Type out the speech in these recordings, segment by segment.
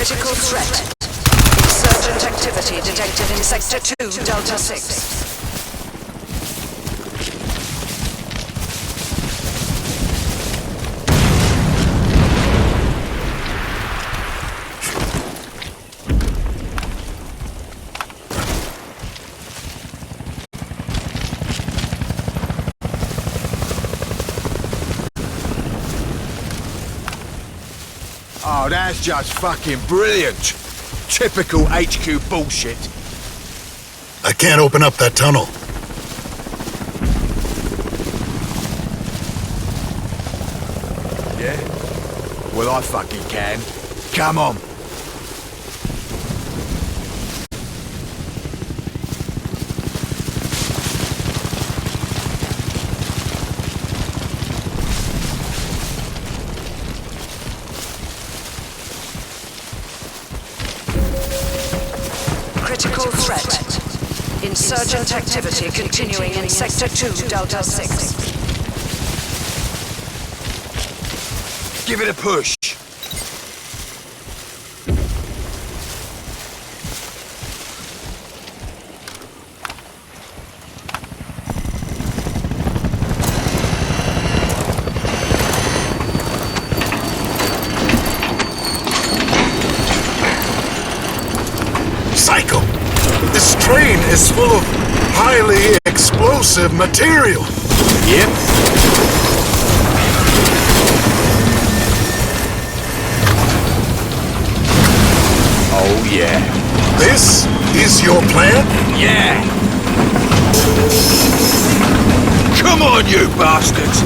Critical threat. Insurgent activity detected in Sector 2, Delta 6. Oh, that's just fucking brilliant. Typical HQ bullshit. I can't open up that tunnel. Yeah? Well, I fucking can. Come on. Critical threat. Insurgent activity continuing in Sector 2, Delta 6. Give it a push. Psycho! This train is full of highly explosive material. Yep. Oh, yeah. This is your plan? Yeah! Come on, you bastards!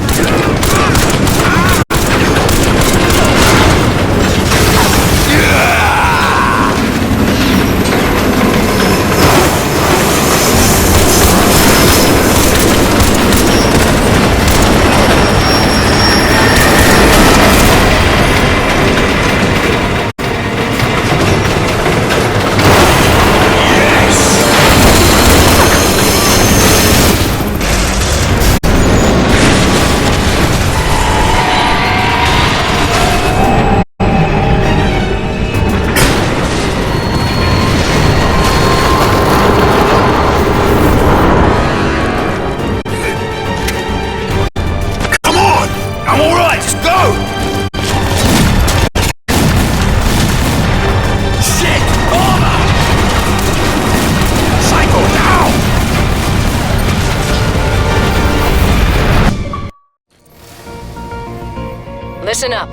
Listen up.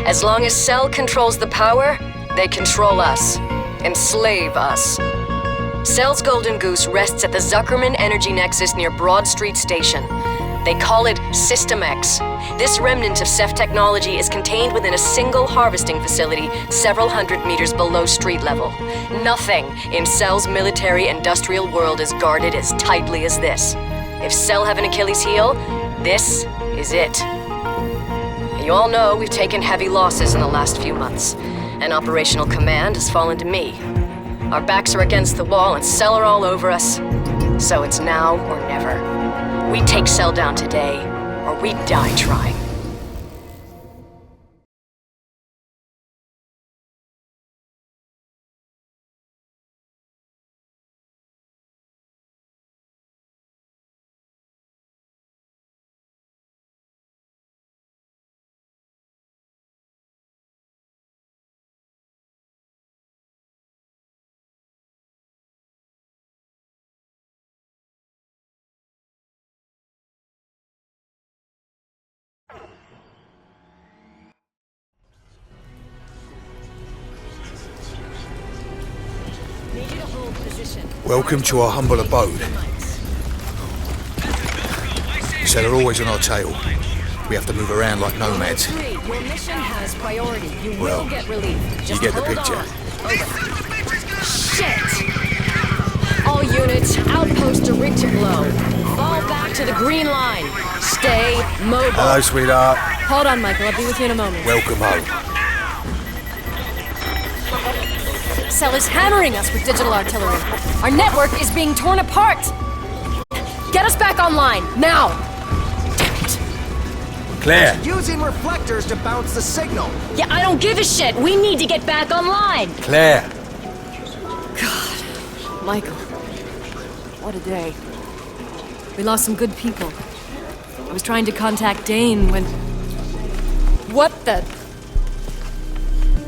As long as Cell controls the power, they control us. Enslave us. Cell's Golden Goose rests at the Zuckerman Energy Nexus near Broad Street Station. They call it System X. This remnant of Ceph technology is contained within a single harvesting facility several hundred meters below street level. Nothing in Cell's military-industrial world is guarded as tightly as this. If Cell have an Achilles heel, this is it. You all know we've taken heavy losses in the last few months, and operational command has fallen to me. Our backs are against the wall and Cell are all over us, so it's now or never. We take Cell down today, or we die trying. Welcome to our humble abode. So they're always on our tail. We have to move around like nomads. Your mission has priority. You Well, will get relief. you get the picture. Shit! All units, outpost to rig to blow. Fall back to the green line. Stay mobile. Hello, sweetheart. Hold on, Michael. I'll be with you in a moment. Welcome home. Cell is hammering us with digital artillery. Our network is being torn apart. Get us back online, now! Damn it. Claire! Using reflectors to bounce the signal. Yeah, I don't give a shit. We need to get back online. Claire! Michael, what a day. We lost some good people. I was trying to contact Dane when... What the...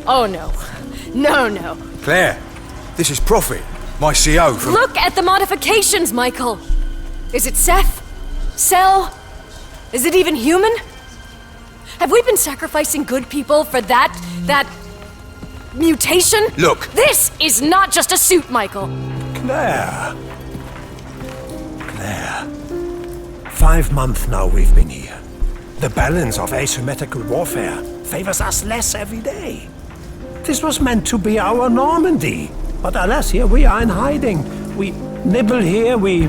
Oh no. No. Claire! This is Prophet, my CO from... Look at the modifications, Michael! Is it Seth? Cell? Is it even human? Have we been sacrificing good people for that mutation? Look! This is not just a suit, Michael! Claire. 5 months now we've been here. The balance of asymmetrical warfare favors us less every day. This was meant to be our Normandy. But alas, here we are in hiding. We nibble here, we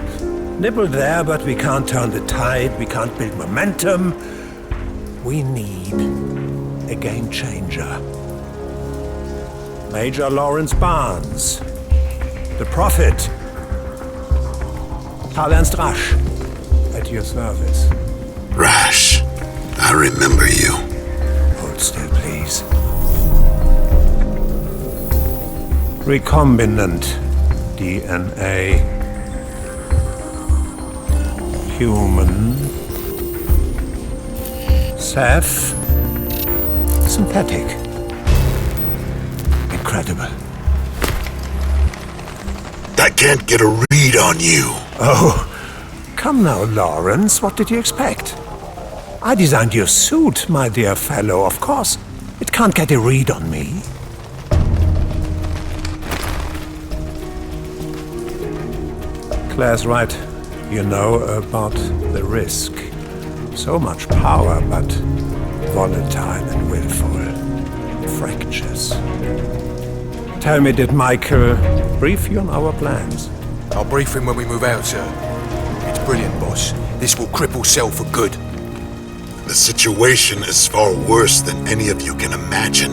nibble there, but we can't turn the tide, we can't build momentum. We need a game changer. Major Lawrence Barnes. The Prophet. Karl-Ernst Rasch. At your service. Rash, I remember you. Hold still, please. Recombinant DNA. Human. Seth. Synthetic. Incredible. I can't get a read on you. Oh, come now, Lawrence. What did you expect? I designed your suit, my dear fellow. Of course, it can't get a read on me. Claire's right. You know about the risk. So much power, but volatile and willful. Fractures. Tell me, did Michael brief you on our plans? I'll brief him when we move out, sir. It's brilliant, boss. This will cripple Cell for good. The situation is far worse than any of you can imagine.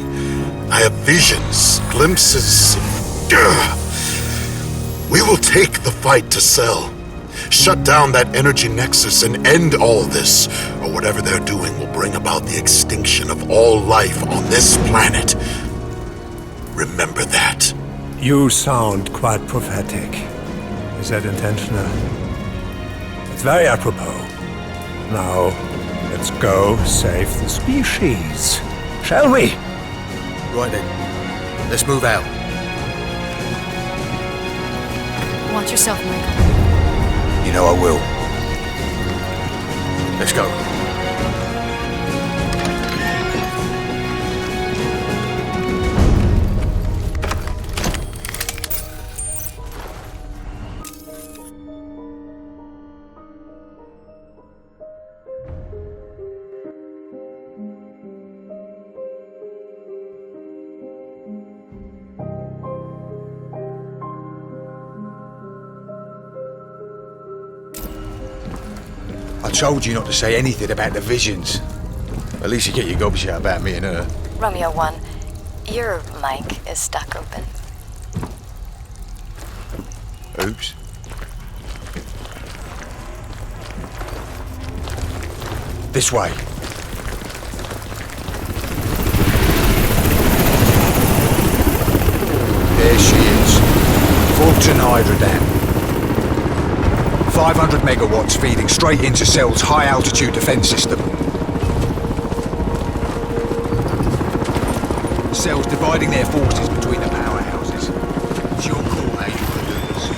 I have visions, glimpses. Ugh. We will take the fight to Cell. Shut down that energy nexus and end all this, or whatever they're doing will bring about the extinction of all life on this planet. Remember that. You sound quite prophetic. Is that intentional? It's very apropos. Now, let's go save the species. Shall we? Right then. Let's move out. Watch yourself, Michael. You know I will. Let's go. I told you not to say anything about the visions. At least you get your gobs out about me and her. Romeo 1, your mic is stuck open. Oops. This way. There she is. Fulton Hydro Dam. 500 megawatts feeding straight into Cell's high-altitude defense system. Cell's dividing their forces between the powerhouses. It's your call how you want to do this.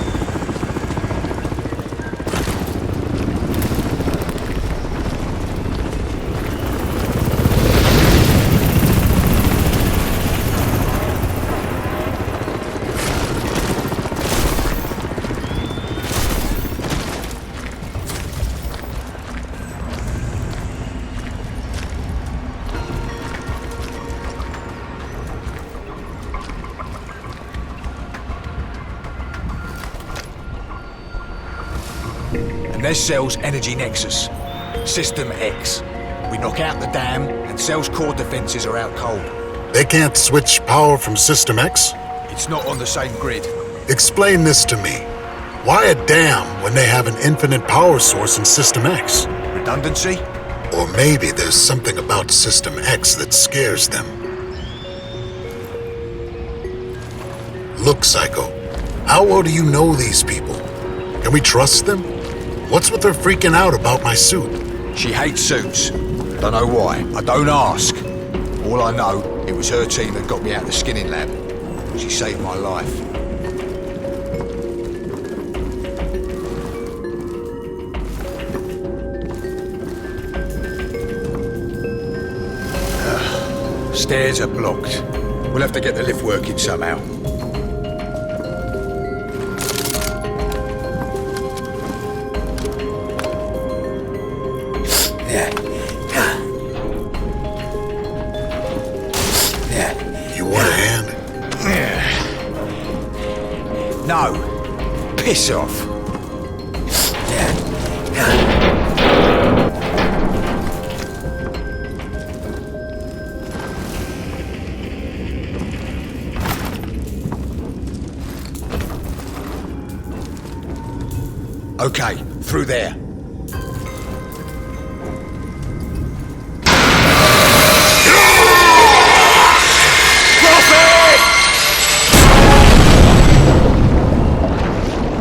And there's Cell's energy nexus, System X. We knock out the dam, and Cell's core defenses are out cold. They can't switch power from System X? It's not on the same grid. Explain this to me. Why a dam when they have an infinite power source in System X? Redundancy? Or maybe there's something about System X that scares them. Look, Psycho, how well do you know these people? Can we trust them? What's with her freaking out about my suit? She hates suits. Don't know why. I don't ask. All I know, it was her team that got me out of the skinning lab. She saved my life. Stairs are blocked. We'll have to get the lift working somehow. You want a hand? No. Piss off. Okay, through there.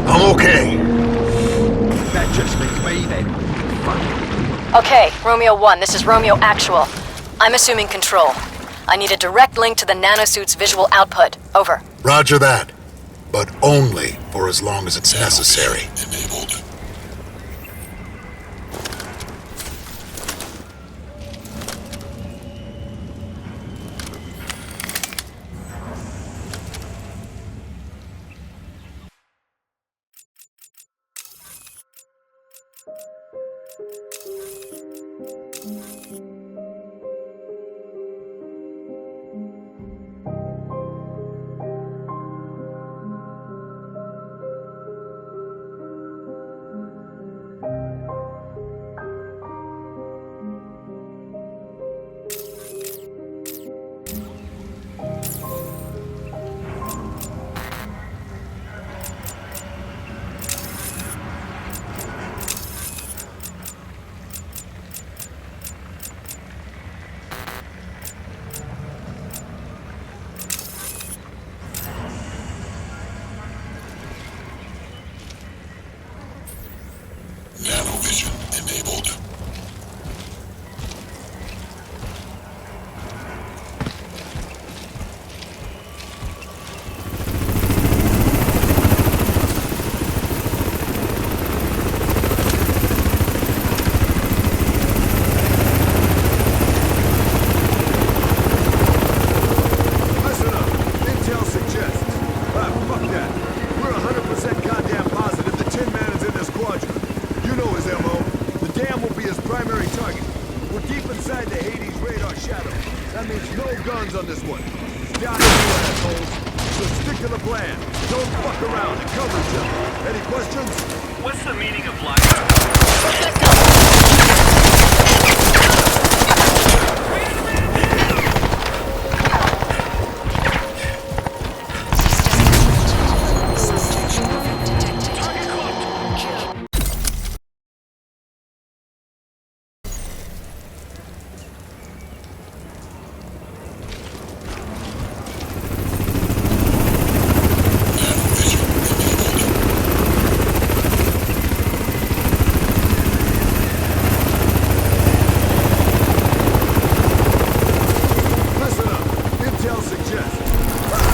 I'm okay. That just leaves me then. Okay, Romeo 1, this is Romeo Actual. I'm assuming control. I need a direct link to the nanosuit's visual output. Over. Roger that. But only for as long as it's necessary. Enabled. Nanovision enabled. Listen up. Intel suggests. Fuck that. We're 100% goddamn positive the Tin Man is in this quadrant. You know his MO. The dam will be his primary target. We're deep inside the Hades radar shadow. That means no guns on this one. Down to you, assholes. So stick to the plan. Don't fuck around and cover each other. Any questions? What's the meaning of life? Listen up. Intel suggests.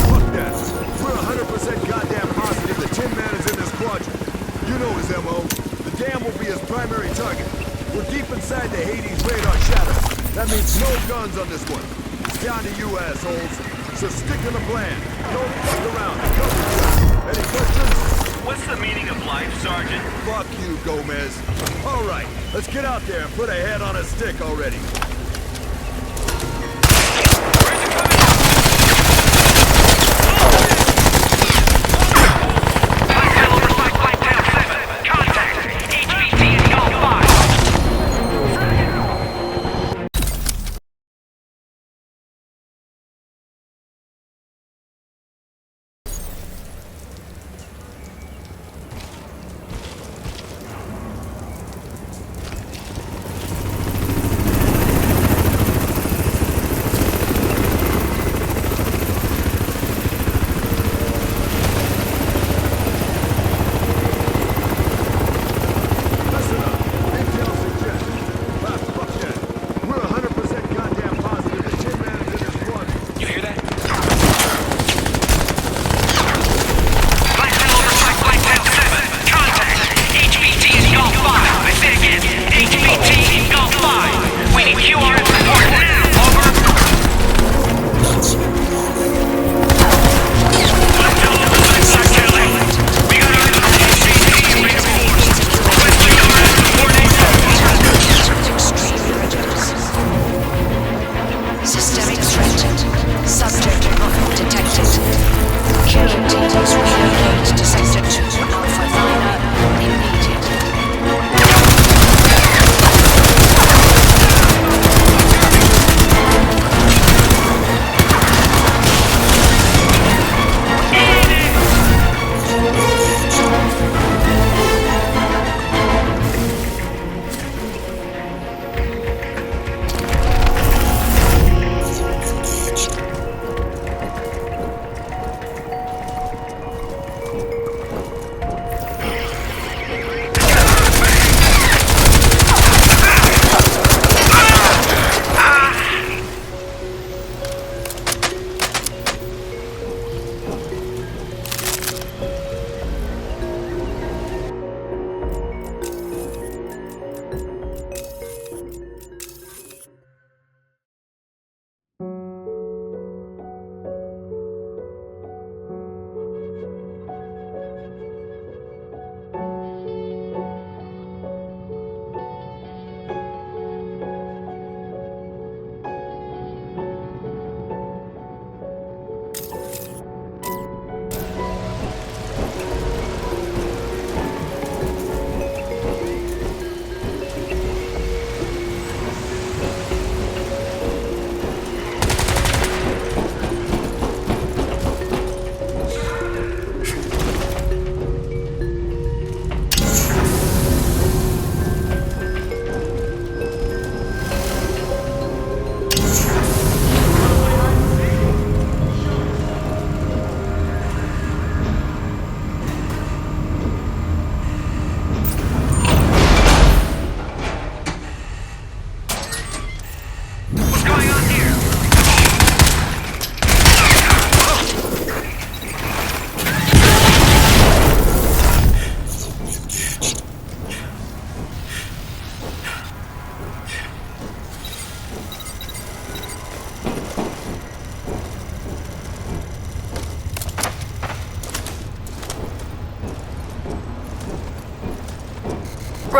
Fuck that. We're 100% goddamn positive the Tin Man is in this quadrant. You know his MO. The dam will be his primary target. We're deep inside the Hades radar shadow. That means no guns on this one. It's down to you, assholes. So stick to the plan. Don't fuck around and cover each other. Any questions? What's the meaning of life, Sergeant? Fuck you, Gomez. All right, let's get out there and put a head on a stick already.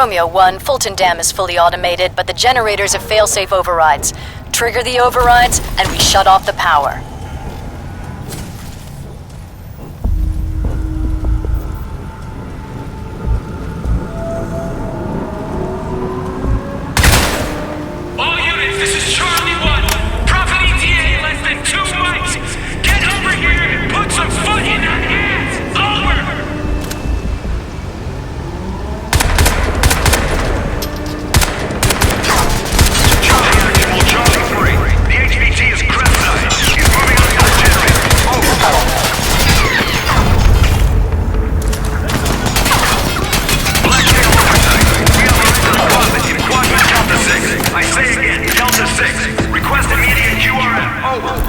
Romeo 1, Fulton Dam is fully automated, but the generators have failsafe overrides. Trigger the overrides, and we shut off the power. All units, this is Charlie 1. Prophet ETA less than 2 mics. Get over here and put some foot in that ass. Over! Charlie 3. The HVT is crest-side. He's moving on to the generator. Over. Blacktail oversight. We have lines on quadrant in quadrant Delta 6. I say again, Delta 6. Request immediate QRF. Over.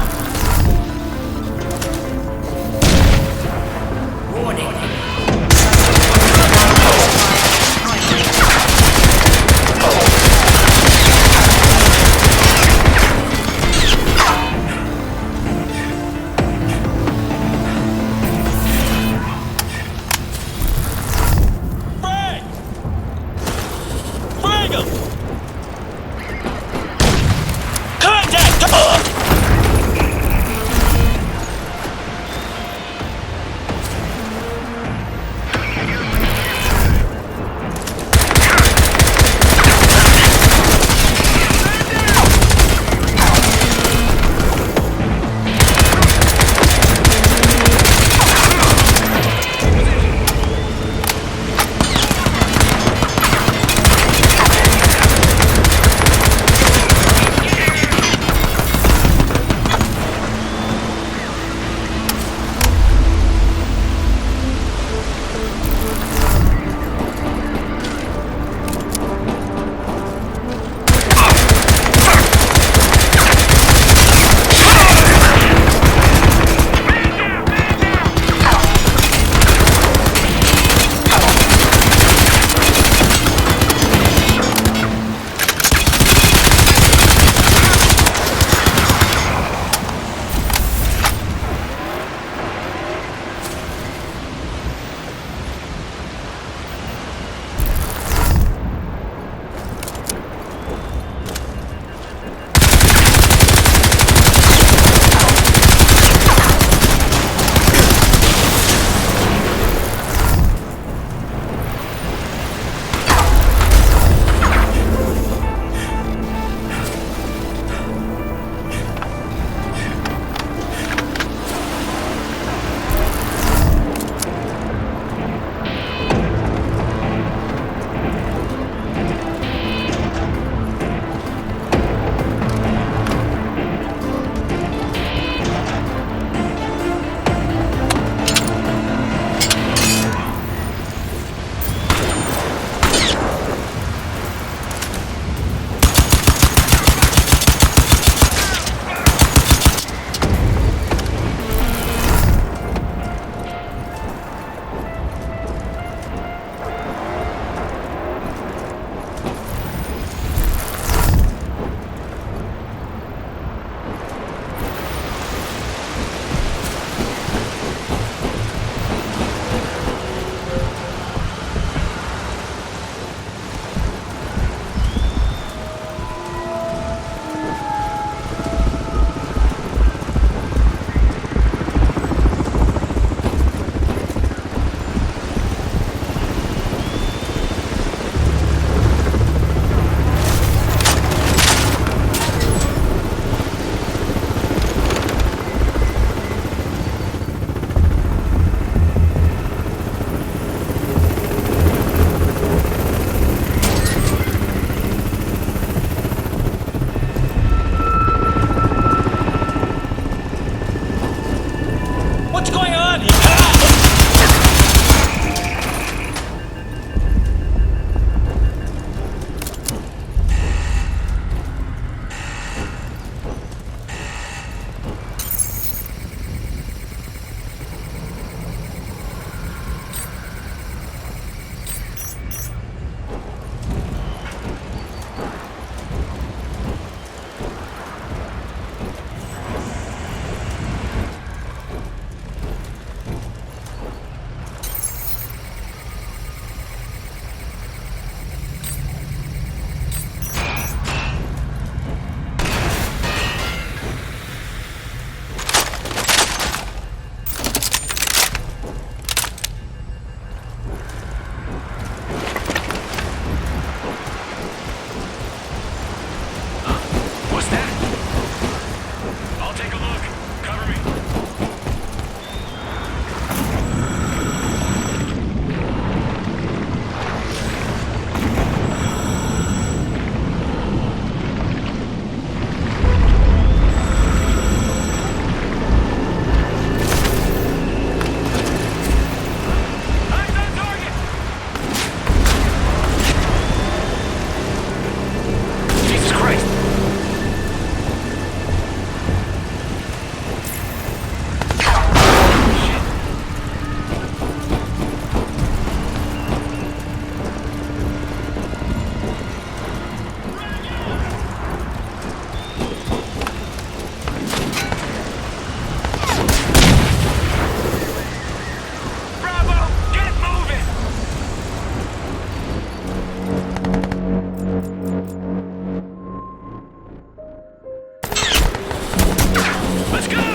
Let's go!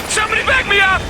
Somebody back me up!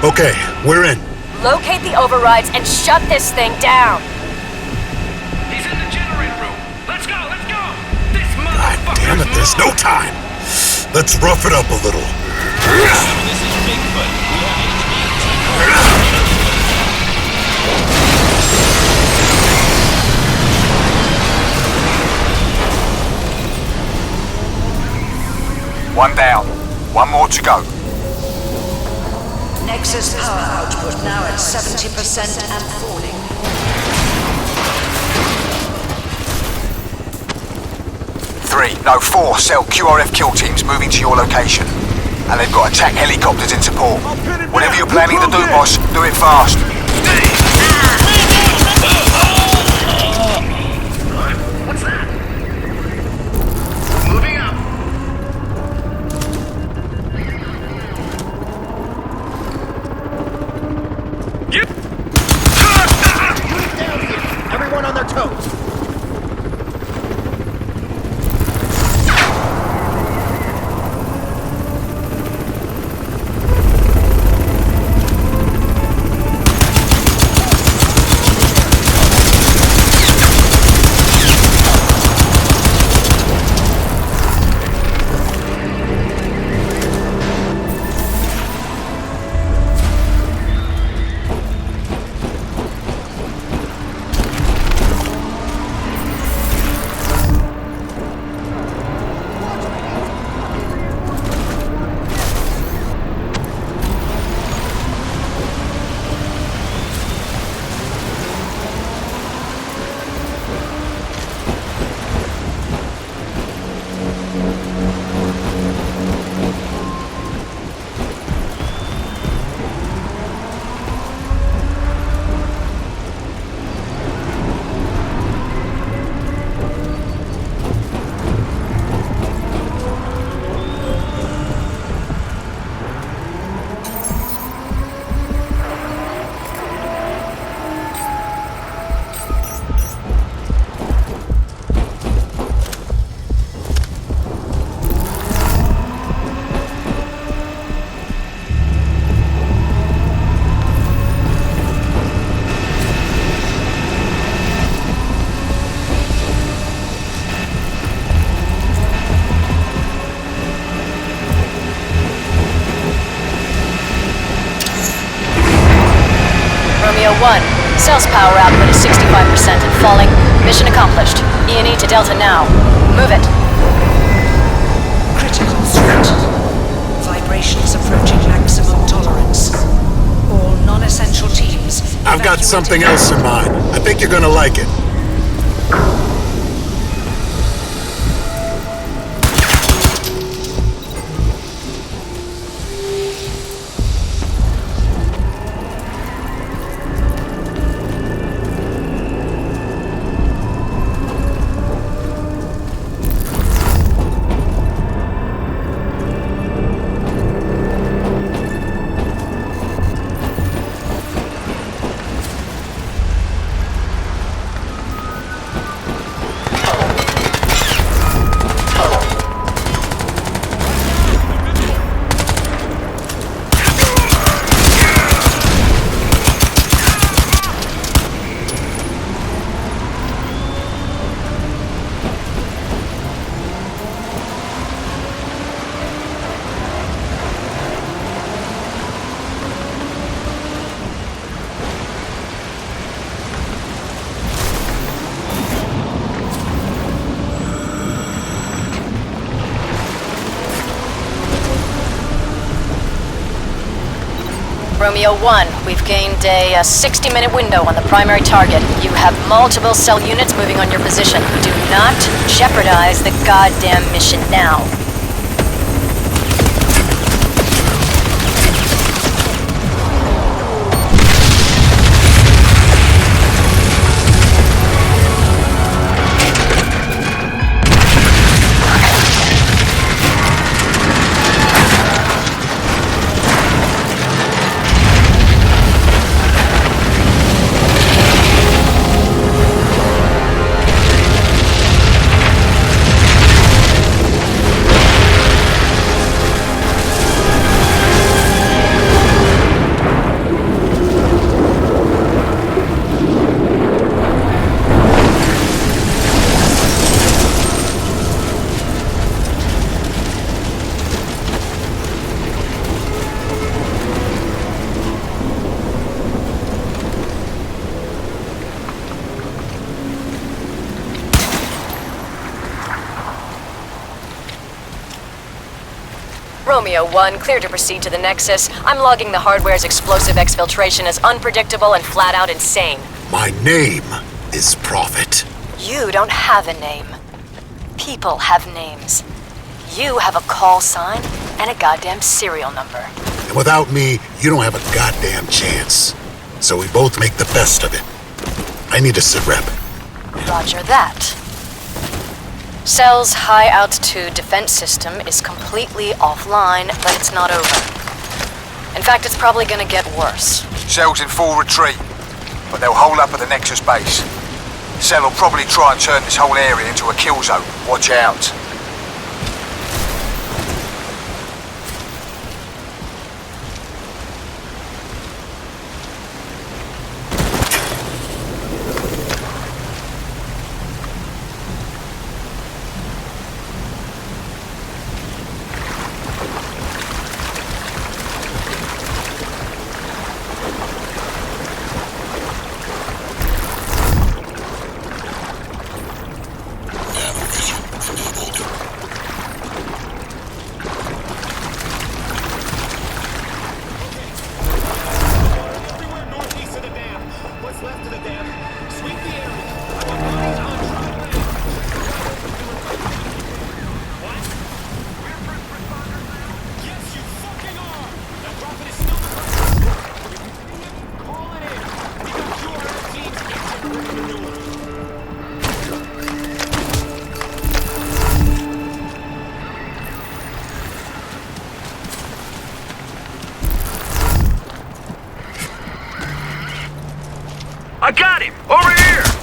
Okay, we're in. Locate the overrides and shut this thing down. He's in the generator room. Let's go, let's go! This God motherfucker! damn it, there's no time. Let's rough it up a little. This is Bigfoot. One down. One more to go. Nexus power output now at 70% and falling. Four cell QRF kill teams moving to your location. And they've got attack helicopters in support. Whatever you're planning to do, boss, do it fast. What's that? Moving up. You. Unit down here. Everyone on their toes. Cell's power output is 65% and falling. Mission accomplished. E&E to Delta now. Move it. Critical threat. Vibrations approaching maximum tolerance. All non-essential teams. I've got evacuated. something else in mind. I think you're gonna like it. Romeo 1, we've gained a 60-minute window on the primary target. You have multiple cell units moving on your position. Do not jeopardize the goddamn mission now. Romeo 1, clear to proceed to the Nexus. I'm logging the hardware's explosive exfiltration as unpredictable and flat-out insane. My name is Prophet. You don't have a name. People have names. You have a call sign and a goddamn serial number. And without me, you don't have a goddamn chance. So we both make the best of it. I need a sit rep. Roger that. Cell's high-altitude defense system is completely offline, but it's not over. In fact, it's probably gonna get worse. Cell's in full retreat, but they'll hold up at the Nexus base. Cell will probably try and turn this whole area into a kill zone. Watch out. I got him! Over here!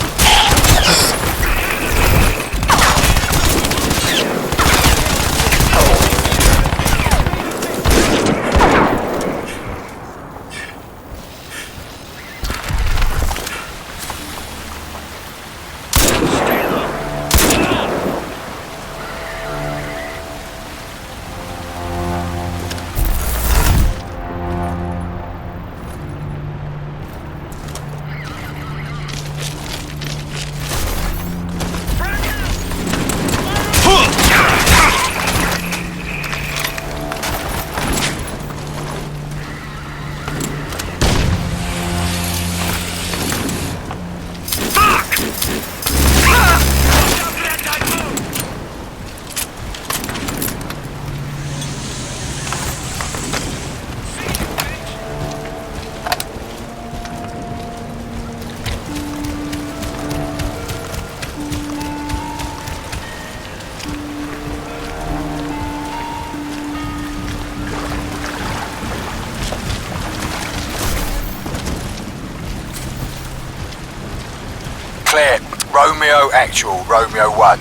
clear. Romeo Actual, Romeo 1.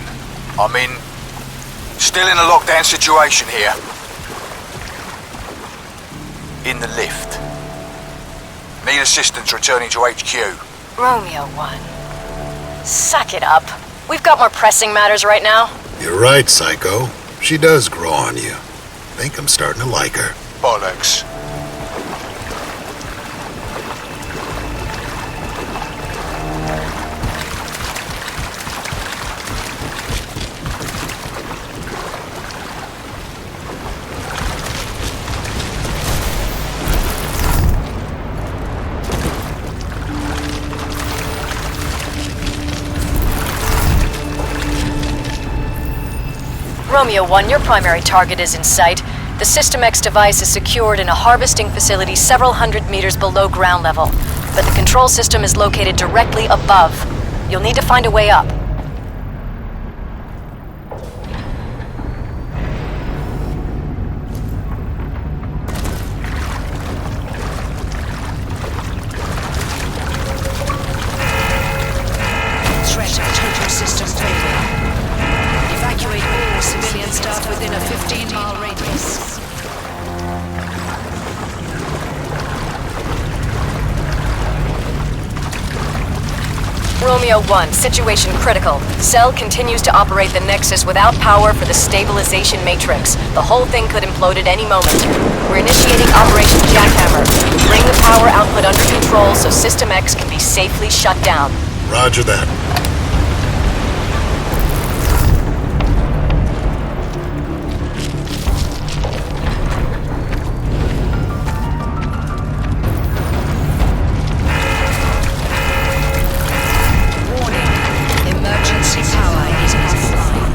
I'm in... still in a lockdown situation here. In the lift. Need assistance returning to HQ. Romeo 1. Suck it up. We've got more pressing matters right now. You're right, Psycho. She does grow on you. Think I'm starting to like her. Bollocks. Romeo 1, your primary target is in sight. The System X device is secured in a harvesting facility several hundred meters below ground level, but the control system is located directly above. You'll need to find a way up. Threat of total system failure. Evacuate all civilian staff within a 15-mile radius. Romeo 1, situation critical. Cell continues to operate the Nexus without power for the stabilization matrix. The whole thing could implode at any moment. We're initiating Operation Jackhammer. Bring the power output under control so System X can be safely shut down. Roger that. Emergency power is offline.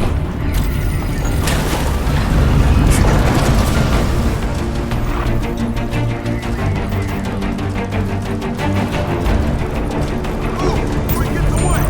Quick, get away!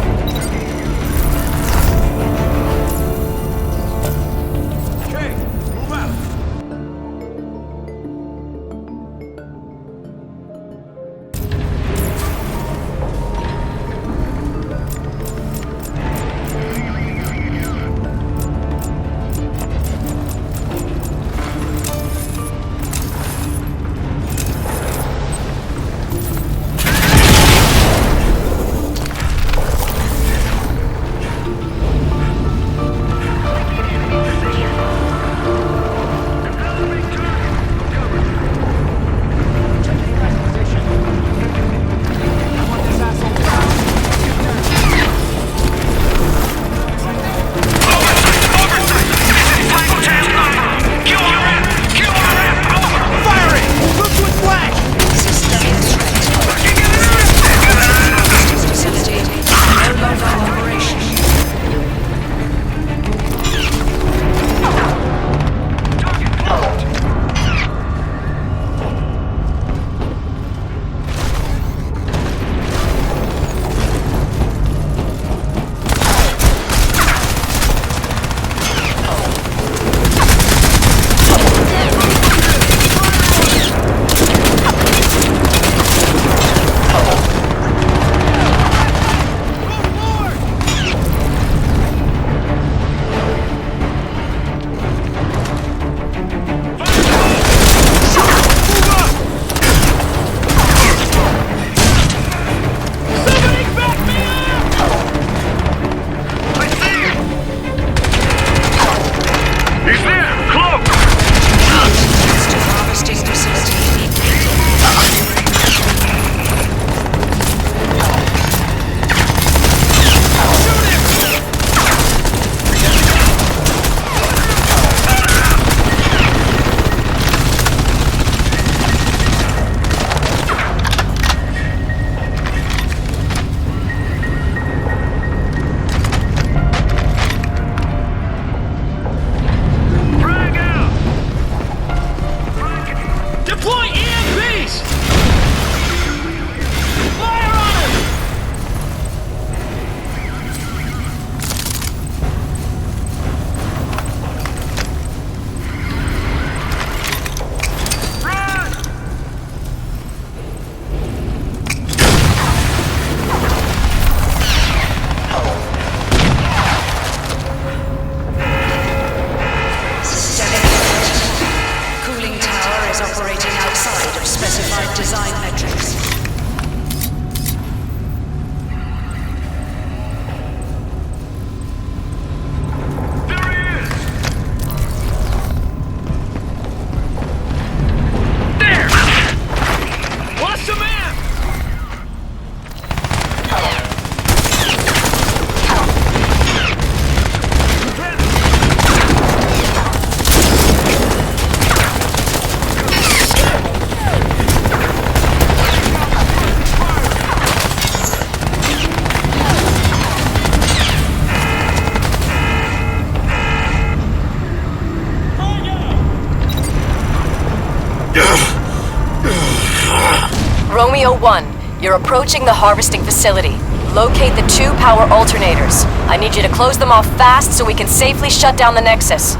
You're approaching the harvesting facility. Locate the 2 power alternators. I need you to close them off fast so we can safely shut down the Nexus.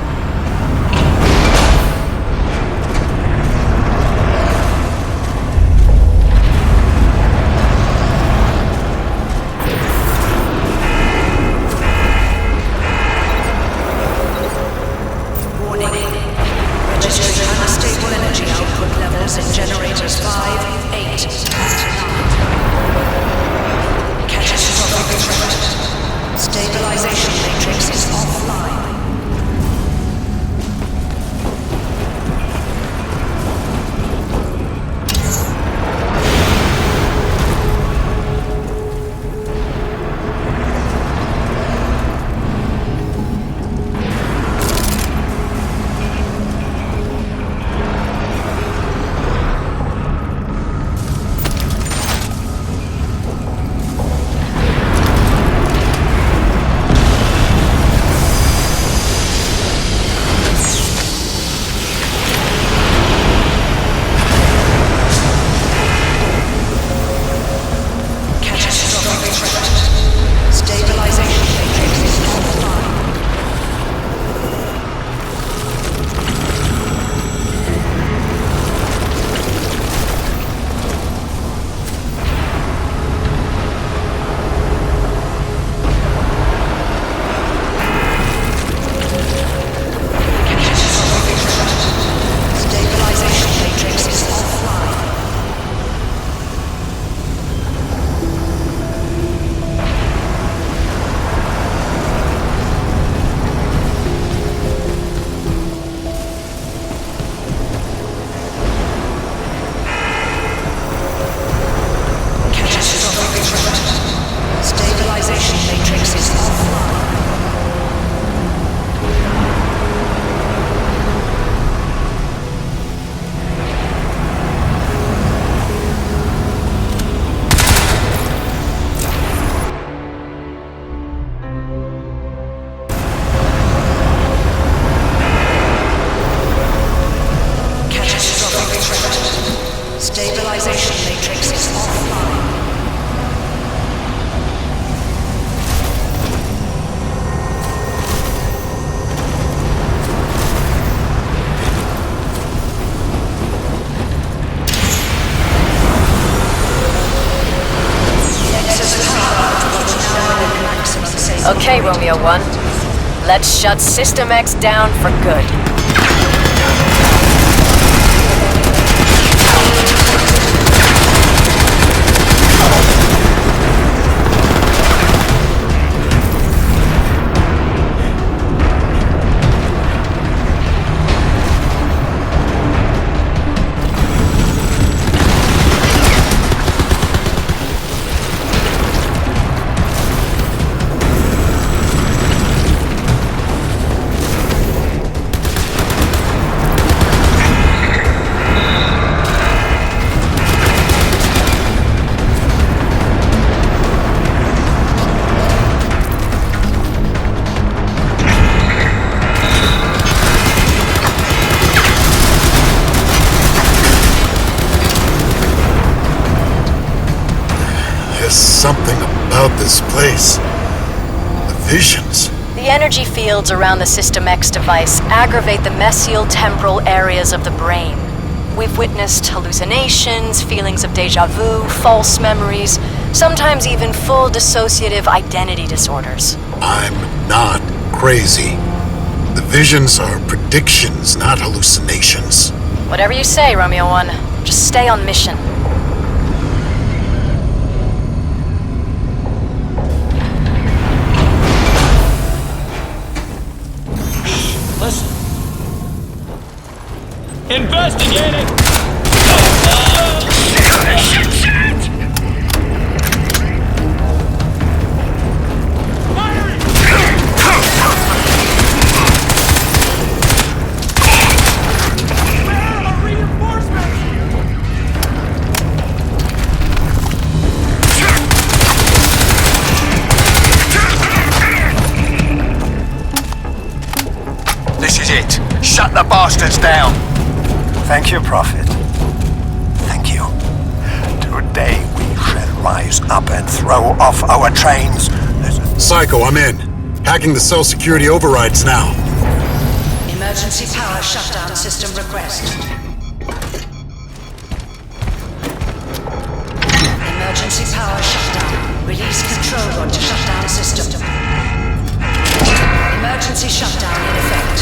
Okay, Romeo 1. Let's shut System X down for good. Something about this place. The visions. The energy fields around the System X device aggravate the mesial temporal areas of the brain. We've witnessed hallucinations, feelings of deja vu, false memories, sometimes even full dissociative identity disorders. I'm not crazy. The visions are predictions, not hallucinations. Whatever you say, Romeo 1. Just stay on mission. Investigating! Shit! Firing! Where are reinforcements? This is it. Shut the bastards down. Thank you, Prophet. Thank you. Today we shall rise up and throw off our trains. Psycho, I'm in. Hacking the cell security overrides now. Emergency power shutdown system request. Emergency power shutdown. Release control rod to shutdown system. Emergency shutdown in effect.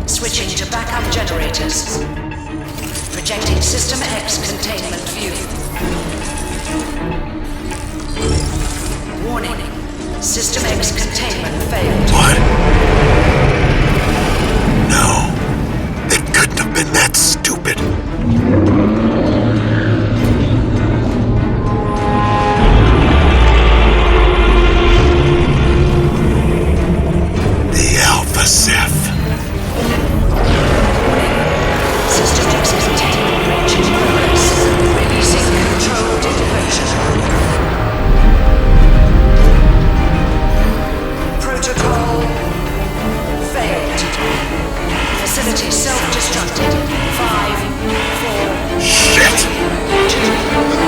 Switching to backup generators. Projecting System X containment view. Warning. System X containment failed. What? No. It couldn't have been that stupid. The Alpha Ceph. System X containment breach in progress. Releasing controlled diversion. Protocol failed. Facility self-destructed. 5, 4, Shit! 2, 1.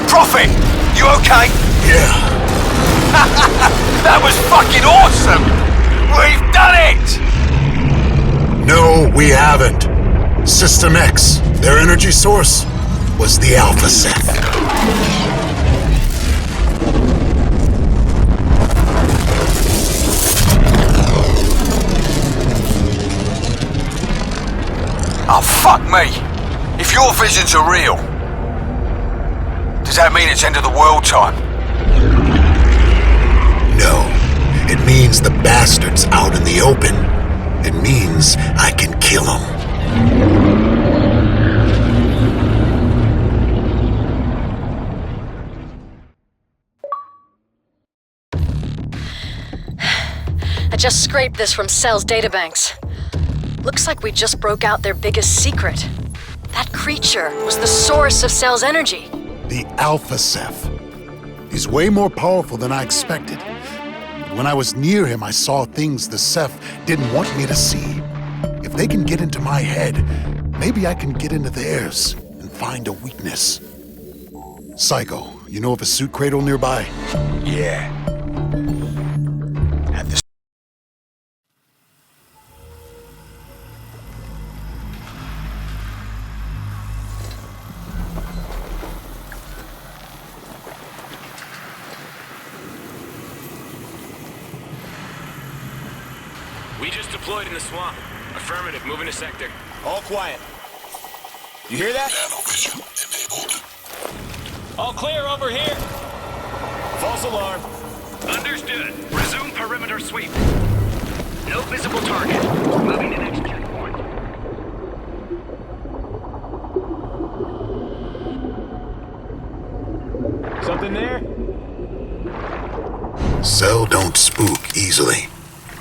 Prophet! You okay? Yeah. That was fucking awesome! We've done it! No, we haven't. System X, their energy source, was the Alpha Ceph. Oh, fuck me! If your visions are real, does that mean it's end of the world time? No, it means the bastard's out in the open. It means I can kill him. I just scraped this from Cell's databanks. Looks like we just broke out their biggest secret. That creature was the source of Cell's energy. The Alpha Ceph. He's way more powerful than I expected. When I was near him, I saw things the Ceph didn't want me to see. If they can get into my head, maybe I can get into theirs and find a weakness. Psycho, you know of a suit cradle nearby? Yeah. And the We just deployed in the swamp. Affirmative, moving to sector. All quiet. You hear that? Nanovision enabled. All clear over here. False alarm. Understood. Resume perimeter sweep. No visible target. Moving to next checkpoint. Something there? Cell don't spook easily.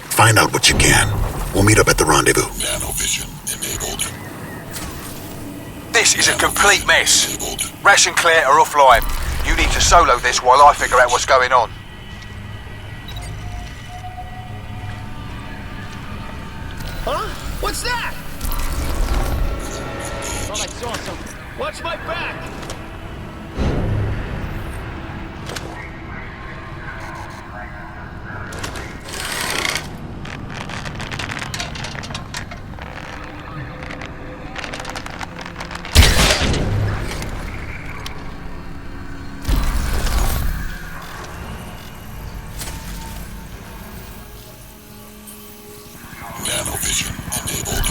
Find out what you can. We'll meet up at the rendezvous. Nanovision enabled. This is a complete mess. Rash and Claire are offline. You need to solo this while I figure out what's going on. Huh? What's that? Thought I saw something. Watch my back! Nanovision enabled.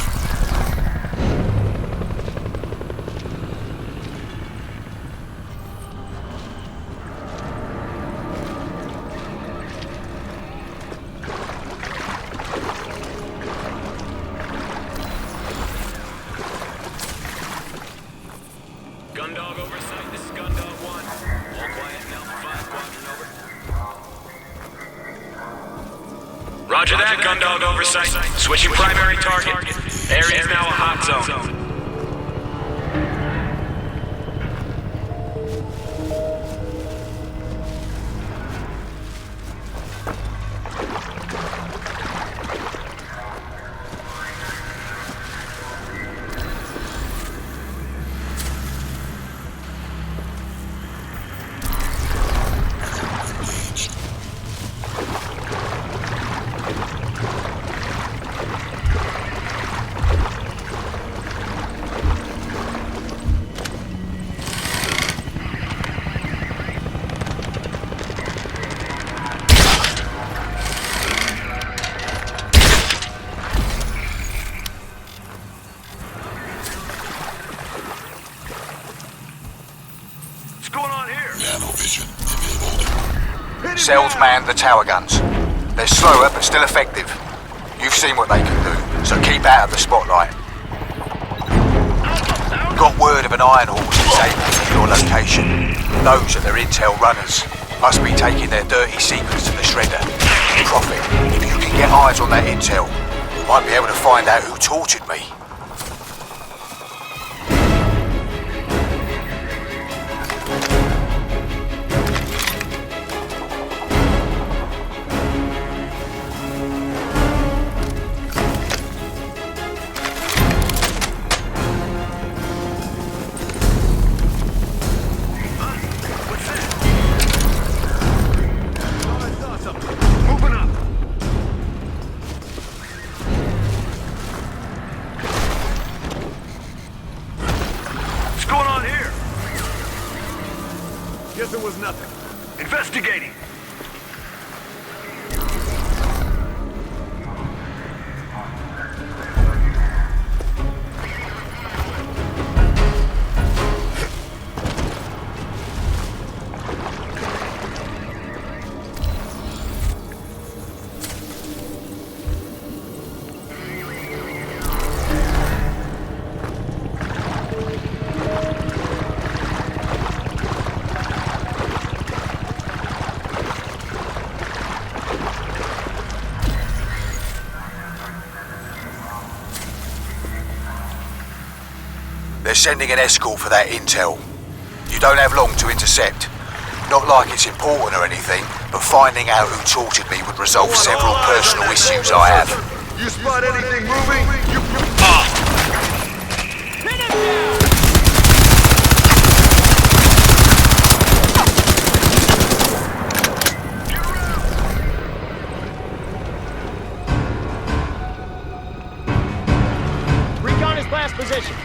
Roger that, Gundog Oversight. Switching primary target. Area is now a hot zone. Cells manned the tower guns. They're slower but still effective. You've seen what they can do, so keep out of the spotlight. Got word of an iron horse disabled at your location. Those are their intel runners. Must be taking their dirty secrets to the shredder. Prophet, if you can get eyes on that intel, might be able to find out who tortured me. Guess it was nothing. Investigating. They're sending an escort for that intel. You don't have long to intercept. Not like it's important or anything, but finding out who tortured me would resolve several personal issues I have. You spot anything moving? Pin him down! Recon his last position.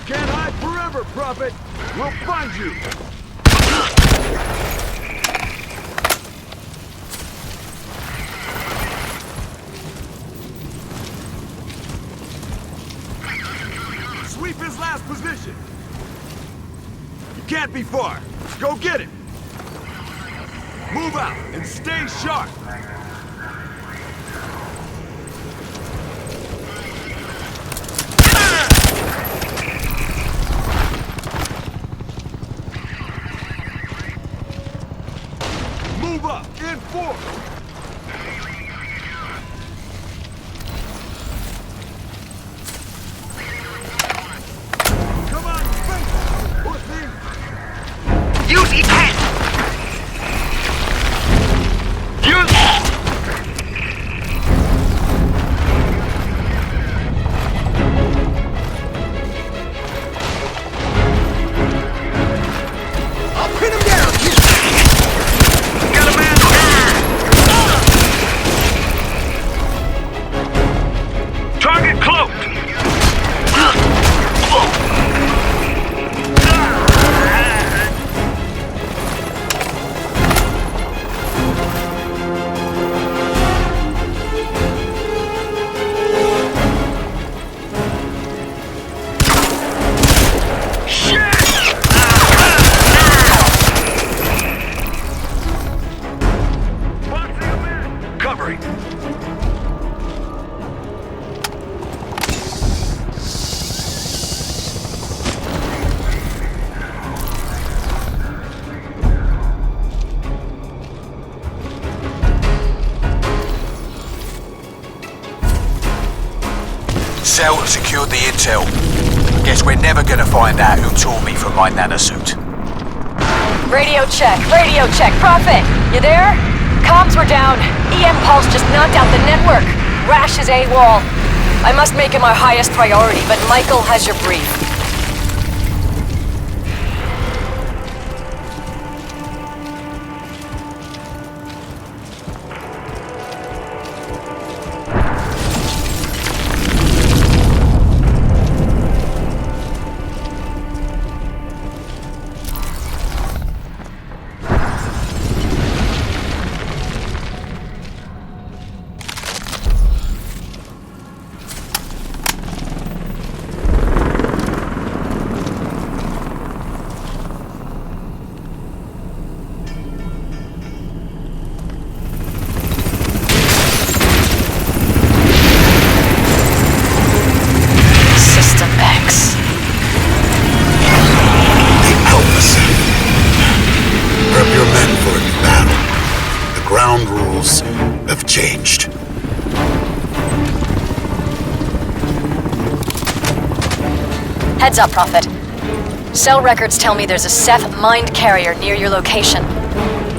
Can't hide forever, Prophet! We'll find you! Sweep his last position! You can't be far. Go get him! Move out and stay sharp! Move up! In force! Come on, space! Pussy! Use E10! Use... I'll pin him down! Got a man! recovery. Cell secured the intel. Guess we're never gonna find out who tore me from my nanosuit. Radio check, Prophet! You there? Comms were down. EM Pulse just knocked out the network. Rash is AWOL. I must make him our highest priority, but Michael has your brief. Changed. Heads up, Prophet. Cell records tell me there's a Ceph mind carrier near your location.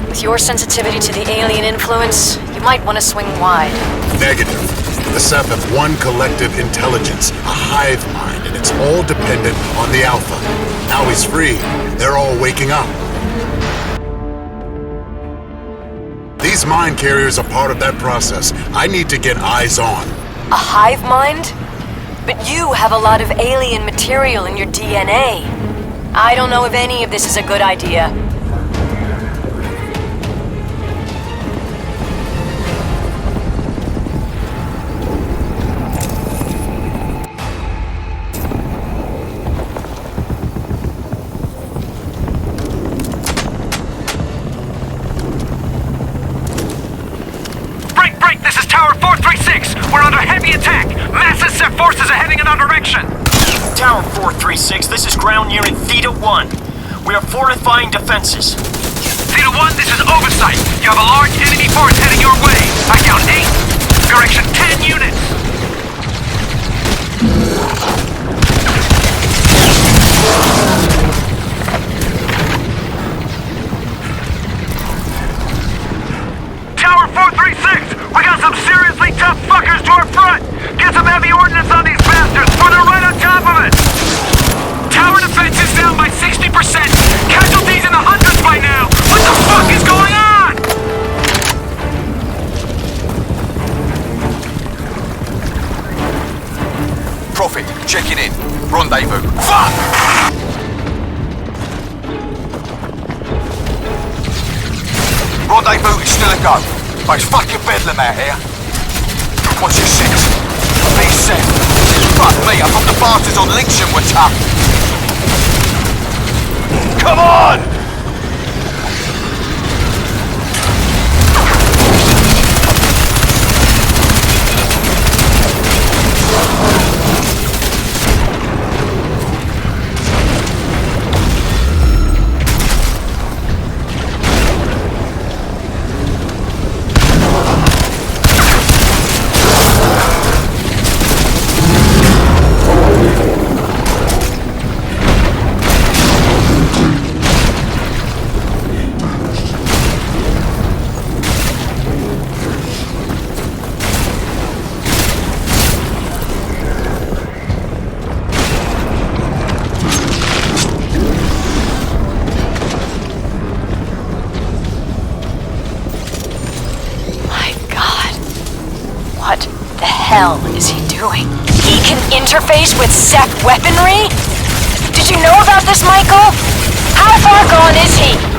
With your sensitivity to the alien influence, you might want to swing wide. Negative. The Ceph have one collective intelligence, a hive mind, and it's all dependent on the Alpha. Now he's free. They're all waking up. These mind carriers are part of that process. I need to get eyes on. A hive mind? But you have a lot of alien material in your DNA. I don't know if any of this is a good idea. This is Tower 436. We're under heavy attack. Massive Ceph forces are heading in our direction. Tower 436, this is ground unit Theta 1. We are fortifying defenses. Theta 1, this is Oversight. You have a large enemy force heading your way. I count 8. Direction 10 units. Tower 436! We got some seriously tough fuckers to our front! Get some heavy ordnance on these bastards, or they're right on top of it! Tower defense is down by 60%! Casualties in the hundreds by now! What the fuck is going on?! Prophet, checking in. Rendezvous. Fuck! Rendezvous is still a go. But it's fucking bedlam out here. What's your six? Me set. Fuck me, I thought the bastards on Lincoln were tough. Come on! What the hell is he doing? He can interface with Ceph weaponry? Did you know about this, Michael? How far gone is he?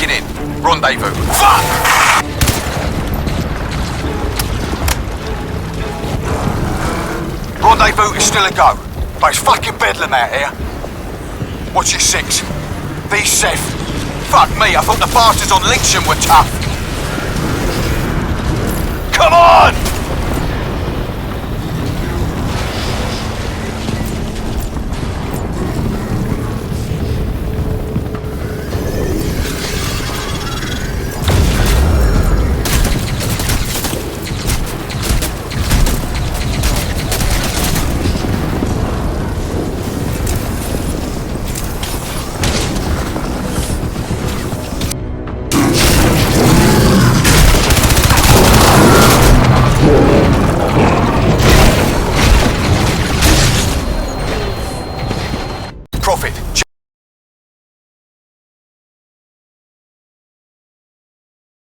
Checking in. Rendezvous. Fuck! Rendezvous is still a go, but it's fucking bedlam out here. What's your 6? These Seth. Fuck me, I thought the bastards on Lincoln were tough. Come on!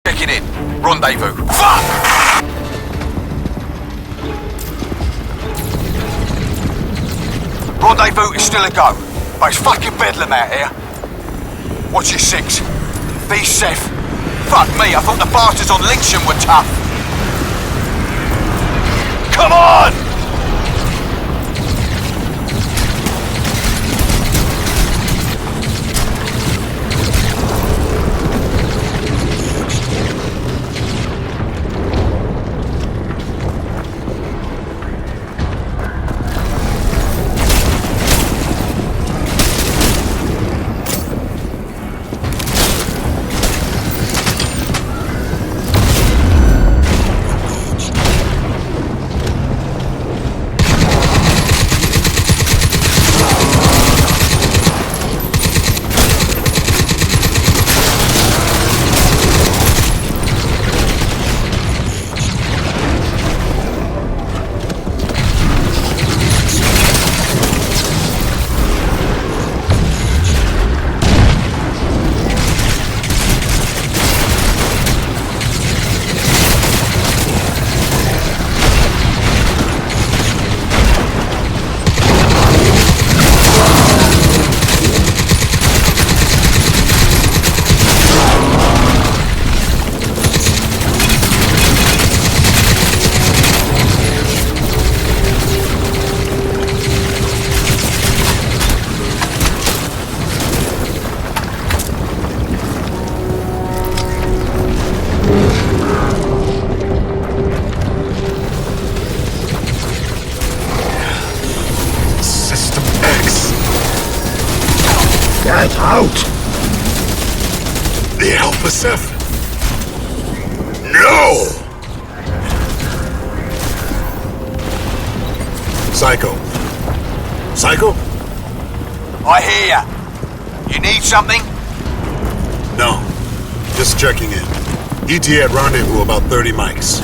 Checking in. Rendezvous. Fuck! Rendezvous is still a go, but it's fucking bedlam out here. What's your 6? These Seth. Fuck me, I thought the bastards on Lincoln were tough. Come on! Get out! The Alpha Ceph! No! Psycho. Psycho? I hear ya. You need something? No. Just checking in. ETA at rendezvous about 30 mics.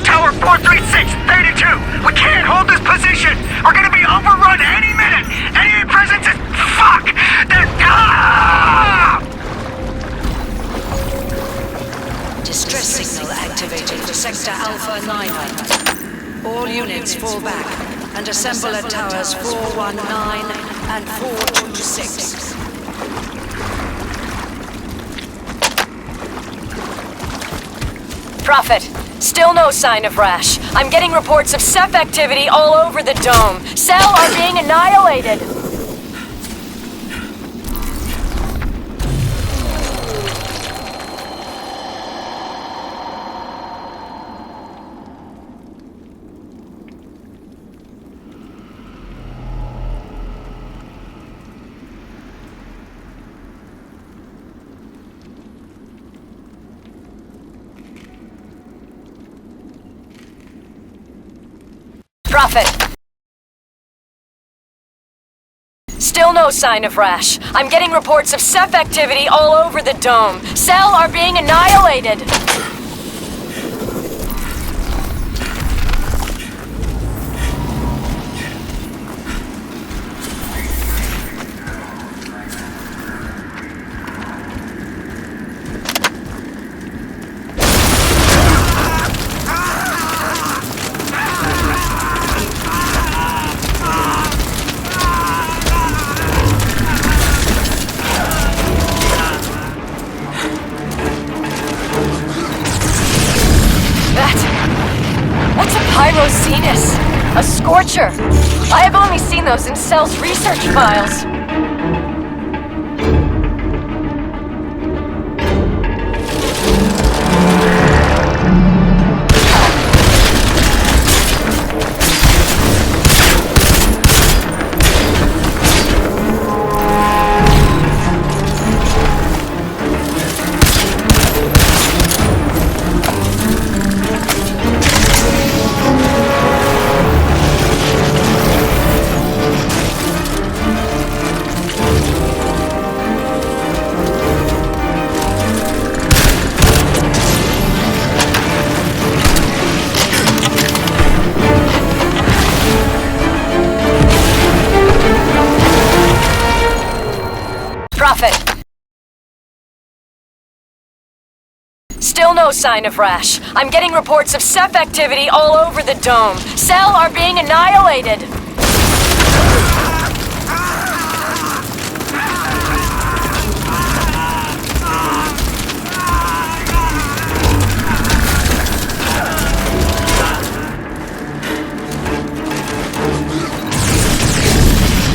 Tower 436, 32! We can't hold this position! We're gonna be overrun any minute! to Alpha 9. All units fall back and assemble at towers 419 and 426. Prophet, still no sign of Rash. I'm getting reports of Ceph activity all over the dome. Cell are being annihilated. Prophet. Still no sign of Rash. I'm getting reports of Ceph activity all over the dome. Cell are being annihilated. A scorcher! I have only seen those in Cell's research files. Still no sign of Rash. I'm getting reports of Ceph activity all over the dome. Cell are being annihilated.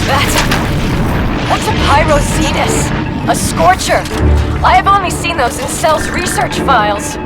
That's a Pyrocetus. A scorcher. I have only seen those in Cell's research files.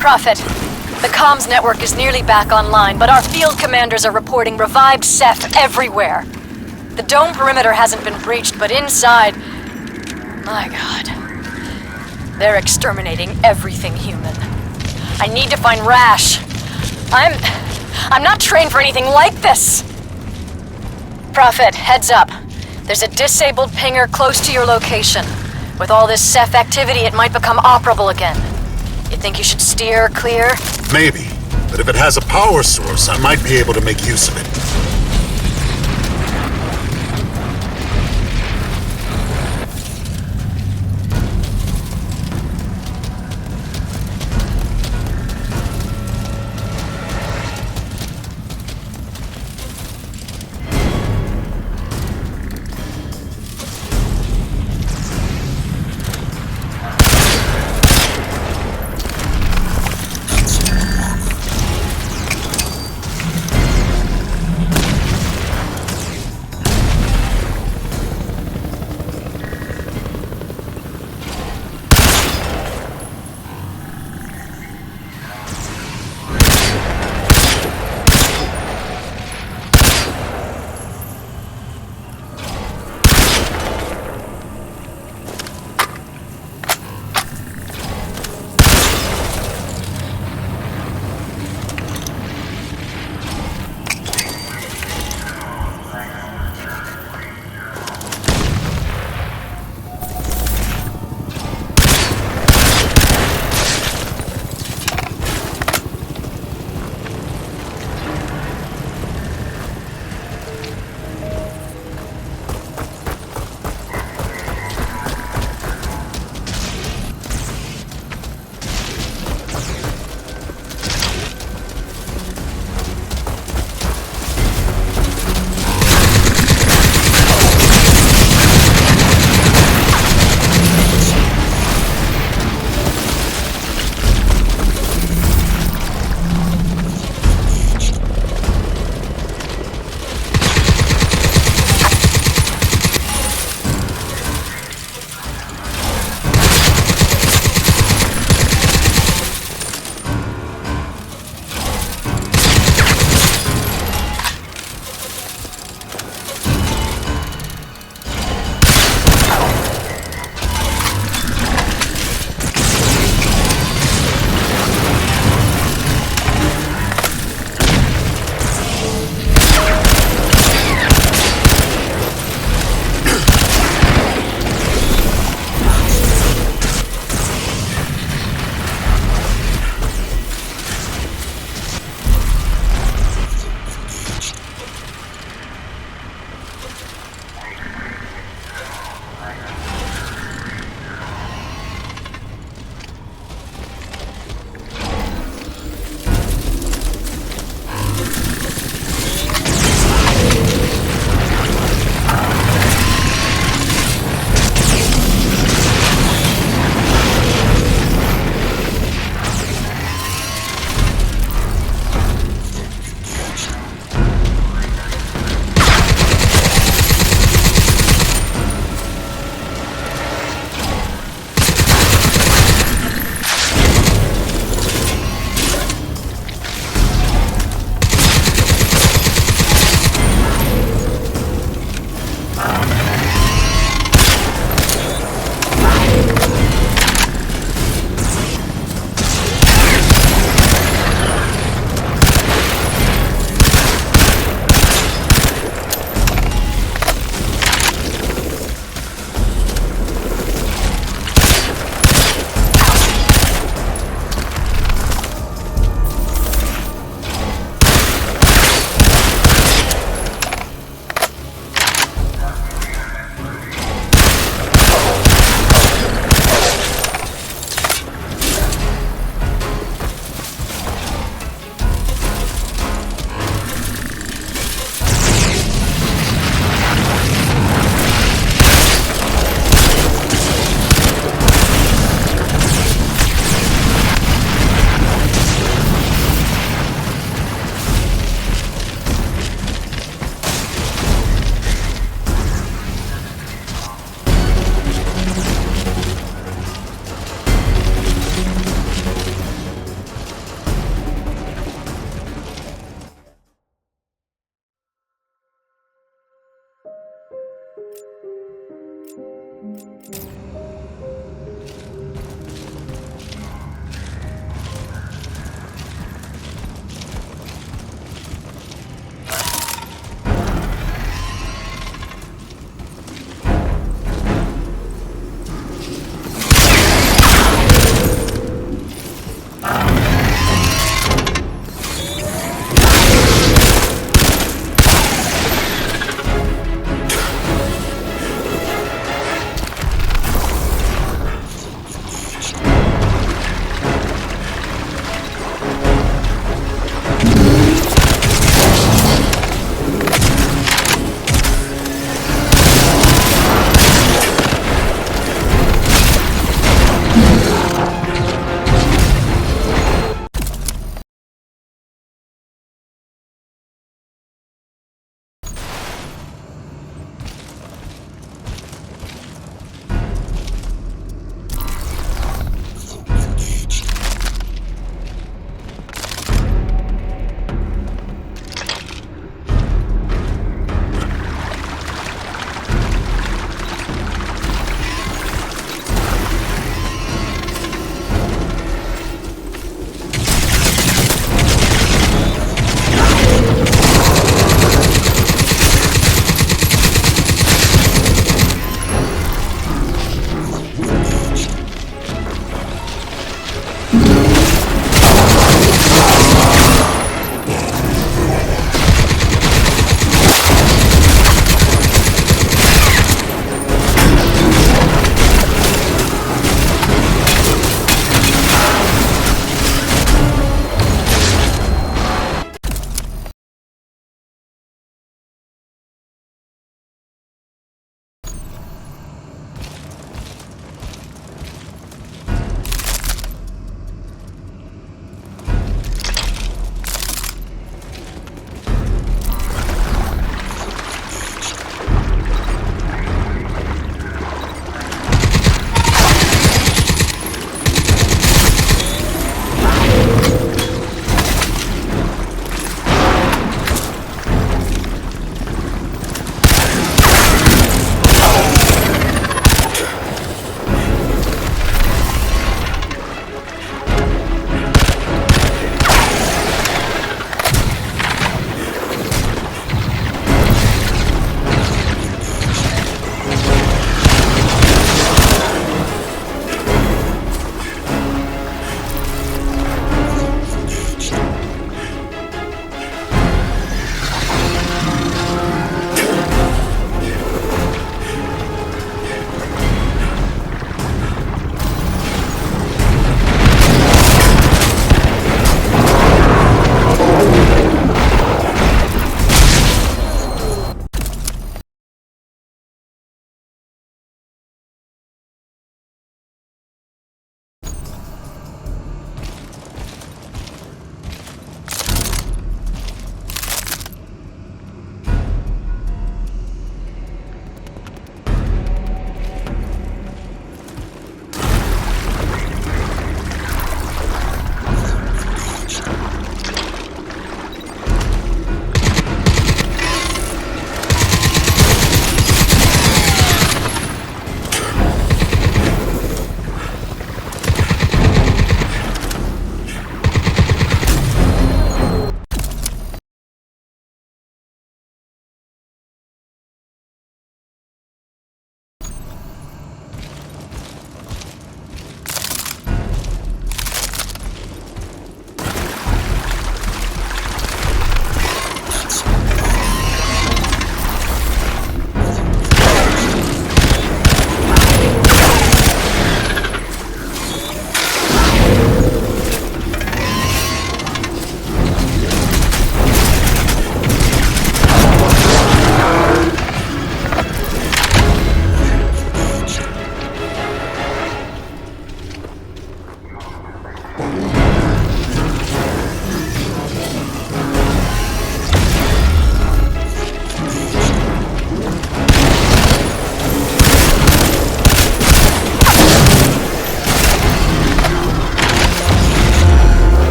Prophet, the comms network is nearly back online, but our field commanders are reporting revived Ceph everywhere. The dome perimeter hasn't been breached, but inside... my god. They're exterminating everything human. I need to find Rash. I'm not trained for anything like this! Prophet, heads up. There's a disabled pinger close to your location. With all this Ceph activity, it might become operable again. You think you should steer clear? Maybe, but if it has a power source, I might be able to make use of it.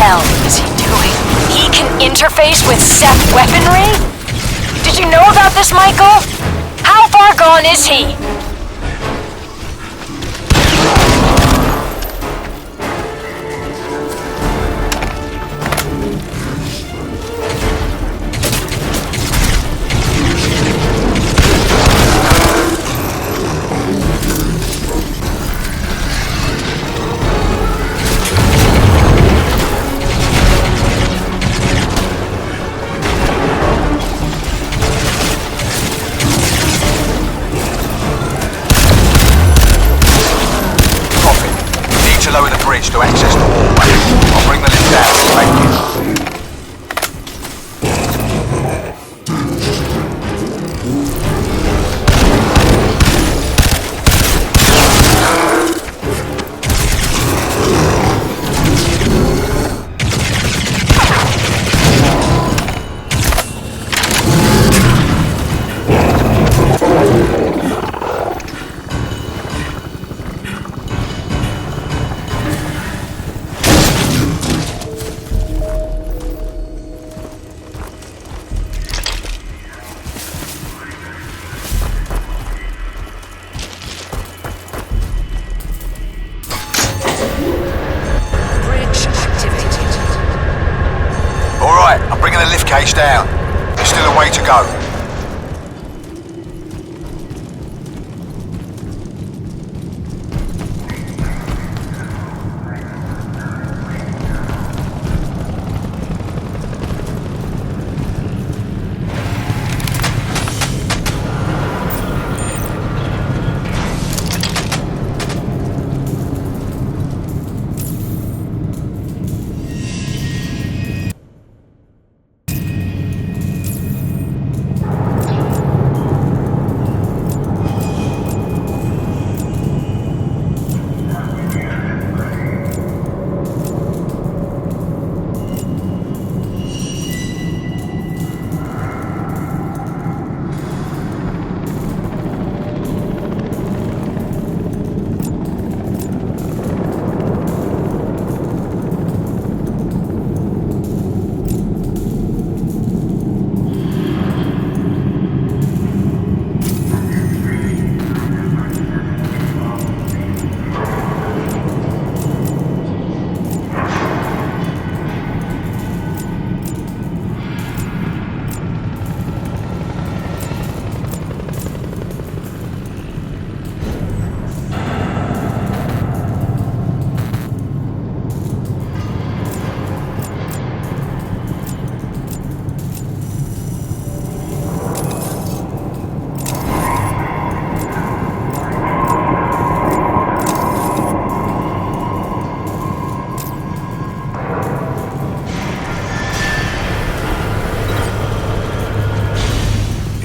hell is he doing? He can interface with Seth weaponry? Did you know about this, Michael? How far gone is he? To access the hallway. I'll bring the lift down. Thank you. Case down. There's still a way to go.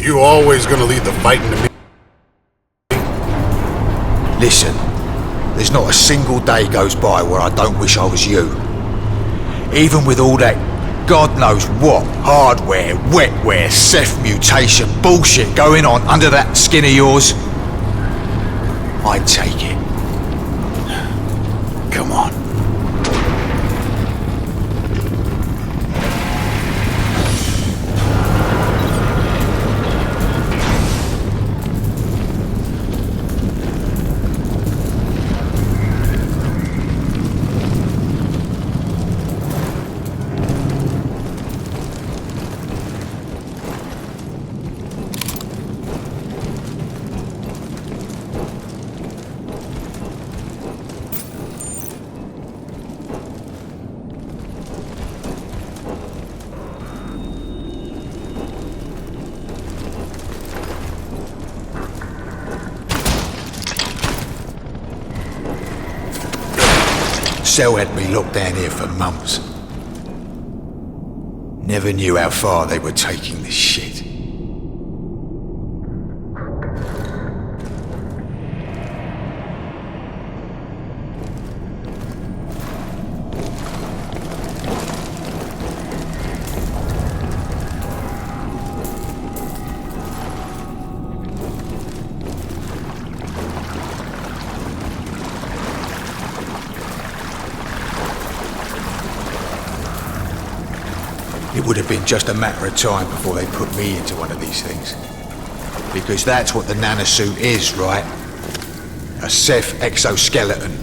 You always gonna leave the fighting to me? Listen, there's not a single day goes by where I don't wish I was you. Even with all that God knows what hardware, wetware, Ceph mutation bullshit going on under that skin of yours, I'd take it. Come on. Cell had me locked down here for months. Never knew how far they were taking this shit. It would have been just a matter of time before they put me into one of these things. Because that's what the nanosuit is, right? A Ceph exoskeleton.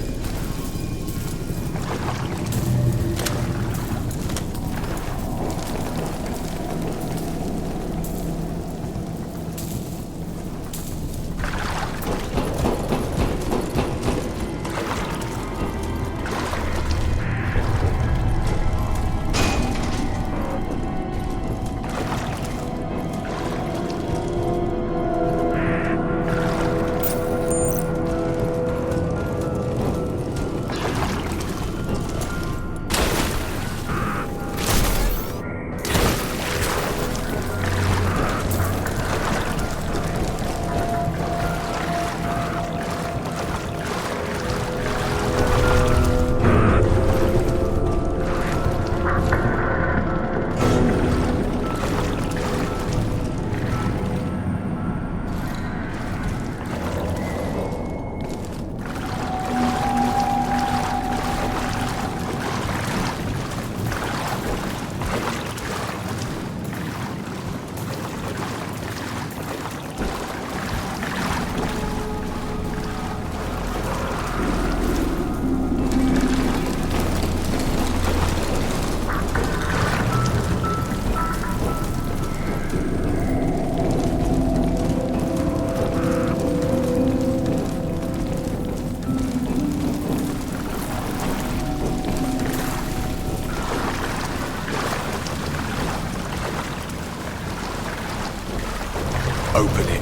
Open it.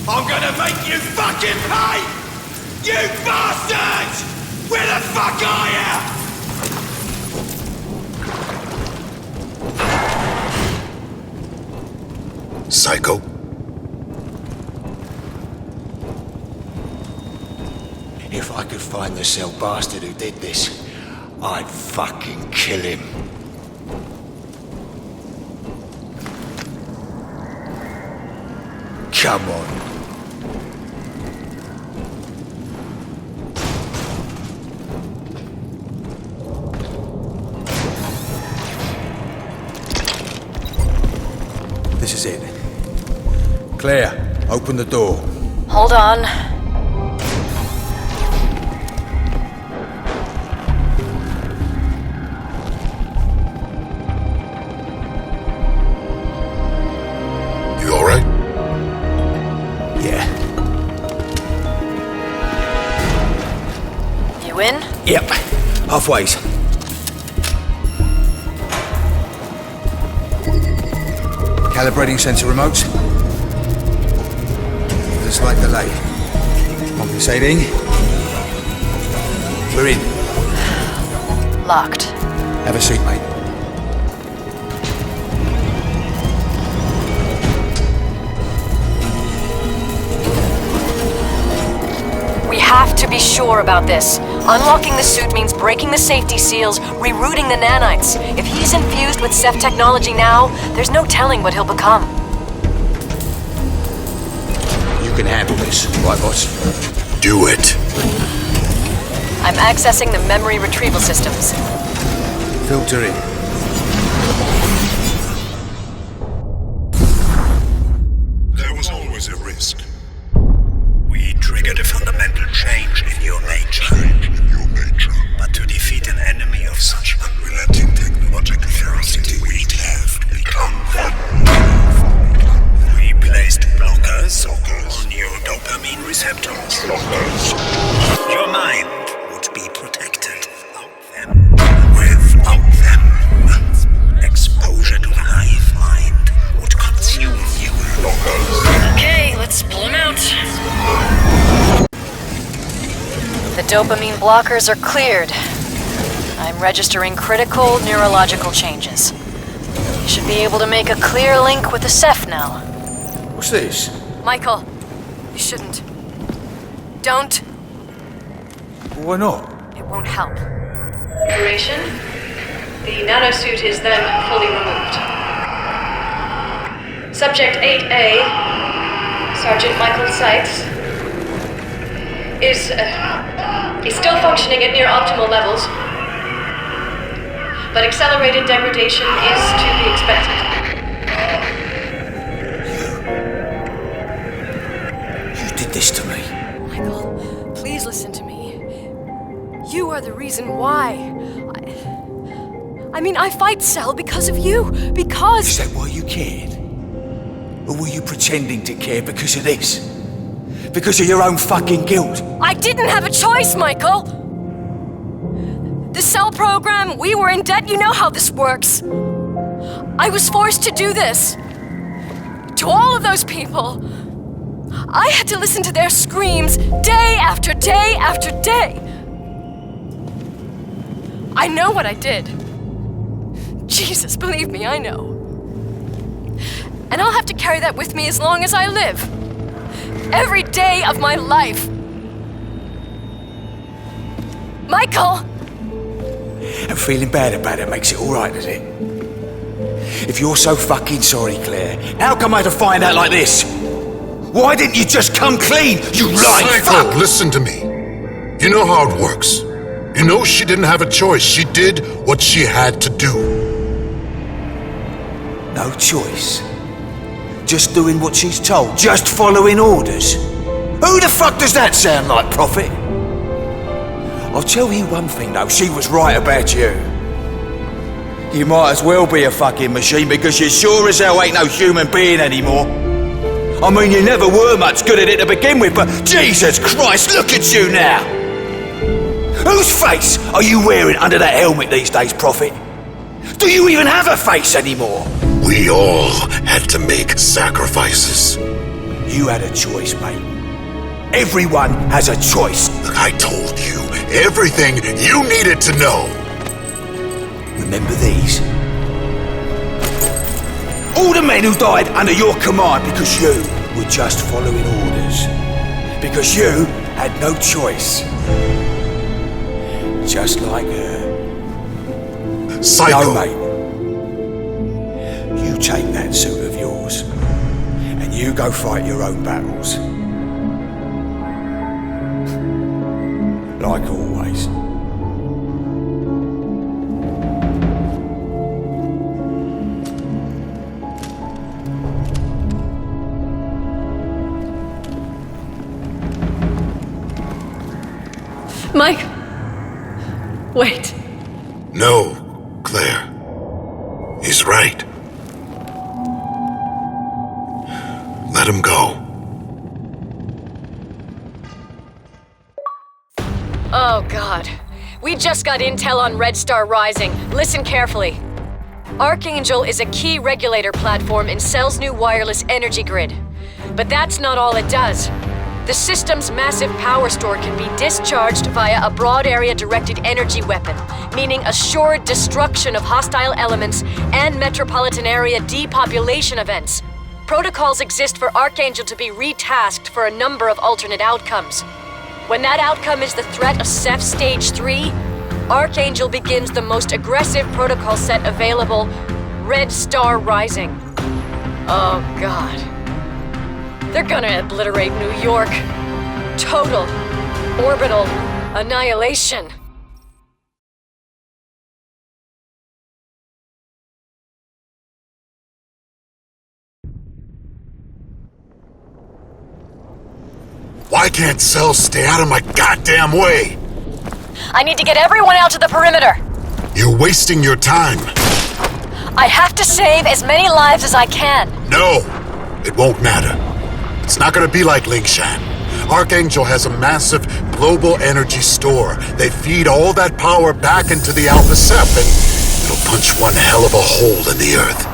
I'm gonna make you fucking pay! You bastards! Where the fuck are you? Psycho? If I could find the cell bastard who did this, I'd fucking kill him. Come on. This is it. Claire, open the door. Hold on. You all right? Yeah. You in? Yep. Halfways. Calibrating sensor remotes. There's a slight delay. Compensating. We're in. Locked. Have a seat, mate. We have to be sure about this. Unlocking the suit means breaking the safety seals, rerouting the nanites. If he's infused with Ceph technology now, there's no telling what he'll become. You can handle this, right, boss? Do it. I'm accessing the memory retrieval systems. Filter in. There was always a risk. We triggered a fundamental change in your nature. But to defeat an enemy of such unrelenting technological ferocity, we'd have to become vulnerable. We placed blockers on your dopamine receptors. Your mind would be protected without them. Exposure to the hive mind would consume you. Okay, let's pull him out. The dopamine blockers are cleared. I'm registering critical neurological changes. You should be able to make a clear link with the Ceph now. What's this? Michael, you shouldn't. Don't. Why not? It won't help. Duration. The nanosuit is then fully removed. Subject 8A, Sergeant Michael Sykes, is still functioning at near optimal levels, but accelerated degradation is to be expected. You did this to me. Michael, please listen to me. You are the reason why. I mean, I fight Cell because of you. Because... Is that why you cared? Or were you pretending to care because of this? Because of your own fucking guilt? I didn't have a choice, Michael! The Cell program, we were in debt, you know how this works. I was forced to do this. To all of those people. I had to listen to their screams day after day after day. I know what I did. Jesus, believe me, I know. And I'll have to carry that with me as long as I live. Every day of my life. Michael! And feeling bad about it makes it alright, does it? If you're so fucking sorry, Claire, how come I had to find out like this? Why didn't you just come clean, you lying Psycho, fuck? listen to me. You know how it works. You know she didn't have a choice. She did what she had to do. No choice. Just doing what she's told. Just following orders. Who the fuck does that sound like, Prophet? I'll tell you one thing, though. She was right about you. You might as well be a fucking machine because you sure as hell ain't no human being anymore. I mean, you never were much good at it to begin with, but Jesus Christ, look at you now! Whose face are you wearing under that helmet these days, Prophet? Do you even have a face anymore? We all had to make sacrifices. You had a choice, mate. Everyone has a choice. I told you everything you needed to know. Remember these? All the men who died under your command because you were just following orders. Because you had no choice. Just like her. Psycho. No, mate. You take that suit of yours, and you go fight your own battles. Like always. Mike! Wait. No, Claire. He's right. Let him go. Oh, God. We just got intel on Red Star Rising. Listen carefully. Archangel is a key regulator platform in Cell's new wireless energy grid. But that's not all it does. The system's massive power store can be discharged via a broad area directed energy weapon, meaning assured destruction of hostile elements and metropolitan area depopulation events. Protocols exist for Archangel to be retasked for a number of alternate outcomes. When that outcome is the threat of Ceph Stage 3, Archangel begins the most aggressive protocol set available, Red Star Rising. Oh, God. They're gonna obliterate New York. Total, orbital annihilation. Why can't Cell stay out of my goddamn way? I need to get everyone out to the perimeter. You're wasting your time. I have to save as many lives as I can. No, it won't matter. It's not gonna be like Lingshan. Archangel has a massive global energy store. They feed all that power back into the Alpha Ceph, and it'll punch one hell of a hole in the Earth.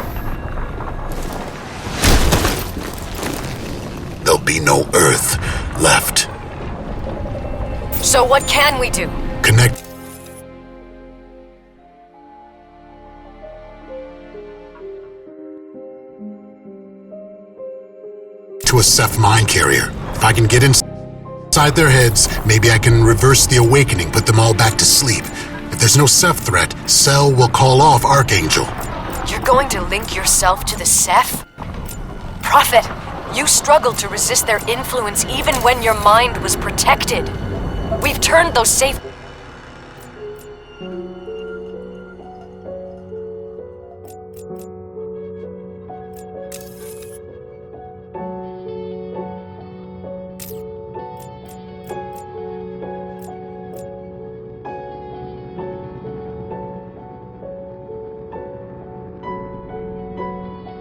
There'll be no Earth left. So what can we do? Connect to a Ceph mine carrier. If I can get inside their heads, maybe I can reverse the awakening, put them all back to sleep. If there's no Ceph threat, Cell will call off Archangel. You're going to link yourself to the Ceph? Prophet, you struggled to resist their influence even when your mind was protected. We've turned those safe...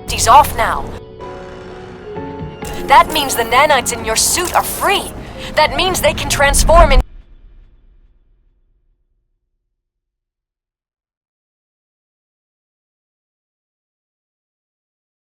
He's off now. That means the nanites in your suit are free. That means they can transform in...